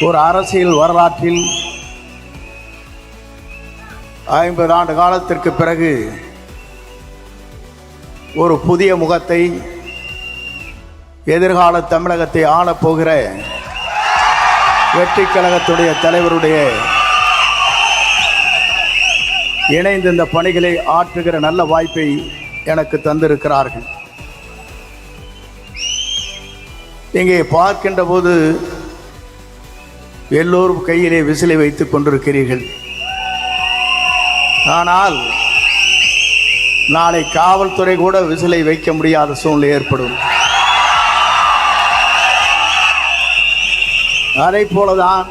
ஒரு அரசியல் வரலாற்றில் 50 ஆண்டு காலத்திற்கு பிறகு ஒரு புதிய முகத்தை எதிர்கால தமிழகத்தை ஆளப்போகிற வெற்றி கழகத்துடைய தலைவருடைய இணைந்து இந்த பணிகளை ஆற்றுகிற நல்ல வாய்ப்பை எனக்கு தந்திருக்கிறார்கள். இங்கே பார்க்கின்ற போது எல்லோரும் கையிலே விசிலை வைத்துக் கொண்டிருக்கிறீர்கள். ஆனால் நாளை காவல்துறை கூட விசிலை வைக்க முடியாத சூழ்நிலை ஏற்படும். அதை போலதான்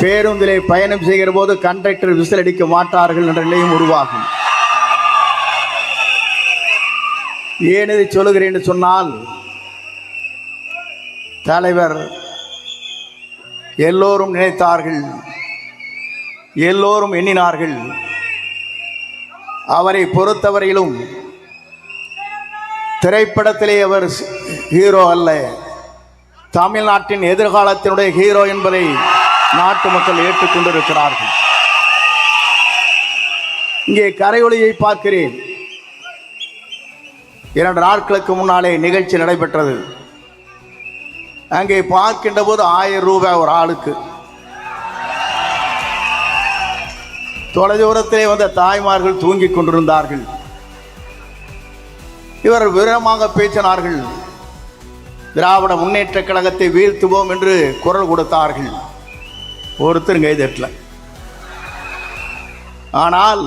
பேருந்திலே பயணம் செய்கிற போது கண்டக்டர் விசில் அடிக்க மாட்டார்கள் என்ற நிலையும் உருவாகும். ஏன் இதை சொல்லுகிறேன் என்று சொன்னால், தலைவர் எல்லோரும் நினைத்தார்கள், எல்லோரும் எண்ணினார்கள். அவரை பொறுத்தவரையிலும் திரைப்படத்திலே அவர் ஹீரோ அல்ல, தமிழ்நாட்டின் எதிர்காலத்தினுடைய ஹீரோ என்பதை நாட்டு மக்கள் ஏற்றுக்கொண்டிருக்கிறார்கள். இங்கே கரையொலியை பார்க்கிறேன். 2 நாட்களுக்கு முன்னாலே நிகழ்ச்சி நடைபெற்றது. அங்கே பார்க்கின்ற போது 1000 ரூபாய் ஒரு ஆளுக்கு. தொலைதூரத்திலே வந்த தாய்மார்கள் தூங்கிக் கொண்டிருந்தார்கள். இவர் வீரமாக பேசினார்கள். திராவிட முன்னேற்ற கழகத்தை வீழ்த்துவோம் என்று குரல் கொடுத்தார்கள். ஒருத்தர் கைதட்டல. ஆனால்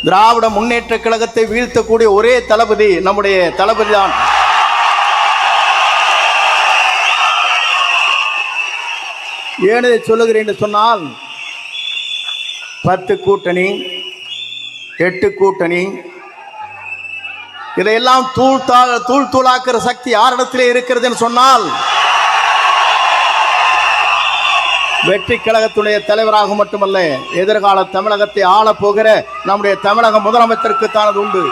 திராவிட முன்னேற்ற கழகத்தை வீழ்த்தக்கூடிய ஒரே தளபதி நம்முடைய தளபதி தான். ஏன் இதை சொல்லுகிறேன் என்று சொன்னால், 10 கூட்டணி 8 கூட்டணி இதையெல்லாம் தூள் தூளாக்குற சக்தி யாரிடத்திலே இருக்கிறது என்று சொன்னால், வெற்றி கழகத்துடைய தலைவராக மட்டுமல்ல, எதிர்கால தமிழகத்தை ஆளப்போகிற நம்முடைய தமிழக முதலமைச்சருக்கு தான் அது உண்டு.